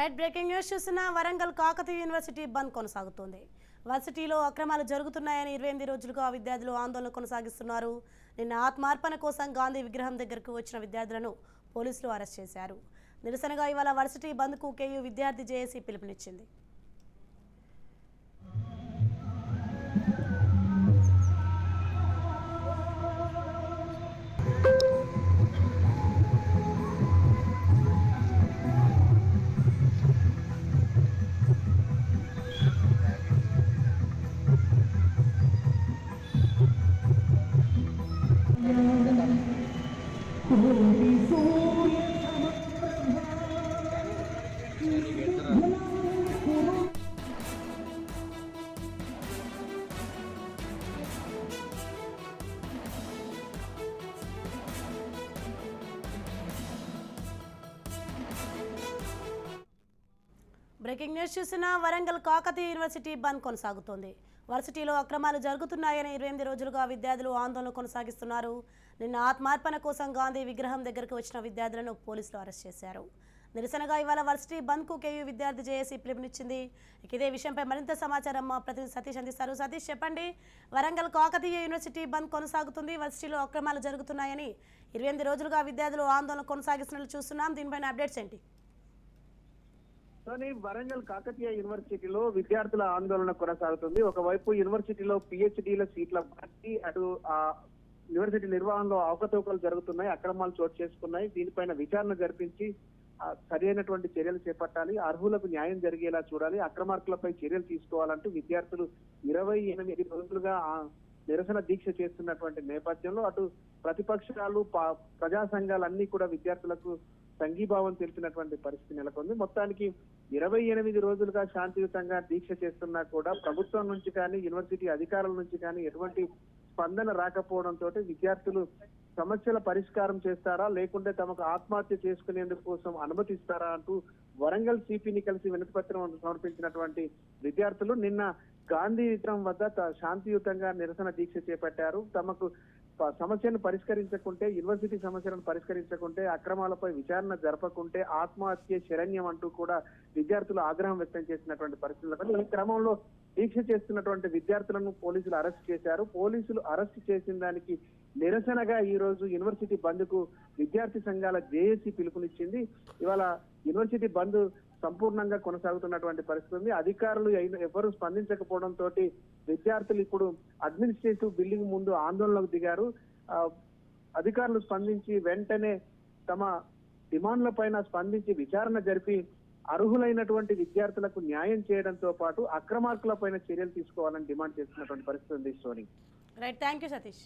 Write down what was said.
Right breaking news చూసిన Warangal Kakatiya university బంద్ కొనసాగుతోంది. వర్సిటీలో అక్రమాలు జరుగుతున్నాయని 28 రోజులుగా విద్యార్థులు ఆందోళన కొనసాగిస్తున్నారు. నిన్న ఆత్మార్పణ కోసం గాంధీ విగ్రహం దగ్గరకు వచ్చిన విద్యార్థులను పోలీసులు అరెస్ట్ చేశారు. నిరసనగా ఇవాళ వర్సిటీ బంద్కు కేయూ విద్యార్థి జేఏసీ పిలుపునిచ్చింది. బ్రేకింగ్ న్యూస్ చూసిన వరంగల్ కాకతీయ యూనివర్సిటీ బంద్ కొనసాగుతోంది. వర్సిటీలో అక్రమాలు జరుగుతున్నాయని 28 రోజులుగా విద్యార్థులు ఆందోళన కొనసాగిస్తున్నారు. నిన్న ఆత్మార్పణ కోసం గాంధీ విగ్రహం దగ్గరకు వచ్చిన విద్యార్థులను పోలీసులు అరెస్ట్ చేశారు. నిరసనగా ఇవాళ వర్సిటీ బంద్కు కేయూ విద్యార్థి జేఏసీ పిలుపునిచ్చింది. ఇదే విషయంపై మరింత సమాచారం మా ప్రతినిధి సతీష్ అందిస్తారు. సతీష్, చెప్పండి. వరంగల్ కాకతీయ యూనివర్సిటీ బంద్ కొనసాగుతుంది. వర్సిటీలో అక్రమాలు జరుగుతున్నాయని 28 రోజులుగా విద్యార్థులు ఆందోళన కొనసాగిస్తున్నట్లు చూస్తున్నాం. దీనిపైన అప్డేట్స్ ఏంటి? వరంగల్ కాకతీయ యూనివర్సిటీలో విద్యార్థుల ఆందోళన కొనసాగుతుంది. ఒకవైపు యూనివర్సిటీలో పిహెచ్డీల సీట్ల భర్తీ, అటు యూనివర్సిటీ నిర్వహణలో అవకతవకలు జరుగుతున్నాయి, అక్రమాలు చోటు చేసుకున్నాయి. దీనిపైన విచారణ జరిపించి సరైనటువంటి చర్యలు చేపట్టాలి, అర్హులకు న్యాయం జరిగేలా చూడాలి, అక్రమార్కులపై చర్యలు తీసుకోవాలంటూ విద్యార్థులు 28 రోజులుగా నిరసన దీక్ష చేస్తున్నటువంటి నేపథ్యంలో అటు ప్రతిపక్షాలు, ప్రజా సంఘాలన్నీ కూడా విద్యార్థులకు సంఘీభావం తెలిపినటువంటి పరిస్థితి నెలకొంది. మొత్తానికి 28 రోజులుగా శాంతియుతంగా దీక్ష చేస్తున్నా కూడా ప్రభుత్వం నుంచి కానీ యూనివర్సిటీ అధికారుల నుంచి కానీ ఎటువంటి స్పందన రాకపోవడంతో విద్యార్థులు సమస్యల పరిష్కారం చేస్తారా లేకుంటే తమకు ఆత్మహత్య చేసుకునేందుకు కోసం అనుమతిస్తారా అంటూ వరంగల్ సిపిని కలిసి వినతిపత్రం సమర్పించినటువంటి విద్యార్థులు నిన్న గాంధీ విగ్రహం వద్ద శాంతియుతంగా నిరసన దీక్ష చేపట్టారు. తమకు సమస్యను పరిష్కరించకుంటే, యూనివర్సిటీ సమస్యలను పరిష్కరించకుంటే, అక్రమాలపై విచారణ జరపకుంటే ఆత్మహత్య శరణ్యం అంటూ కూడా విద్యార్థులు ఆగ్రహం వ్యక్తం చేసినటువంటి పరిస్థితులు. ఈ క్రమంలో దీక్ష చేస్తున్నటువంటి విద్యార్థులను పోలీసులు అరెస్ట్ చేశారు. పోలీసులు అరెస్ట్ చేసిన దానికి నిరసనగా ఈ రోజు యూనివర్సిటీ బంద్ కు విద్యార్థి సంఘాల జేఏసీ పిలుపునిచ్చింది. ఇవాళ యూనివర్సిటీ బంద్ సంపూర్ణంగా కొనసాగుతున్నటువంటి పరిస్థితి ఉంది. అధికారులు ఎవరు స్పందించకపోవడంతో విద్యార్థులు ఇప్పుడు అడ్మినిస్ట్రేటివ్ బిల్డింగ్ ముందు ఆందోళనకు దిగారు. అధికారులు స్పందించి వెంటనే తమ డిమాండ్ల పైన స్పందించి విచారణ జరిపి అర్హులైనటువంటి విద్యార్థులకు న్యాయం చేయడంతో పాటు అక్రమార్కుల పైన చర్యలు తీసుకోవాలని డిమాండ్ చేస్తున్నటువంటి పరిస్థితి ఉంది. Right, thank you Satish.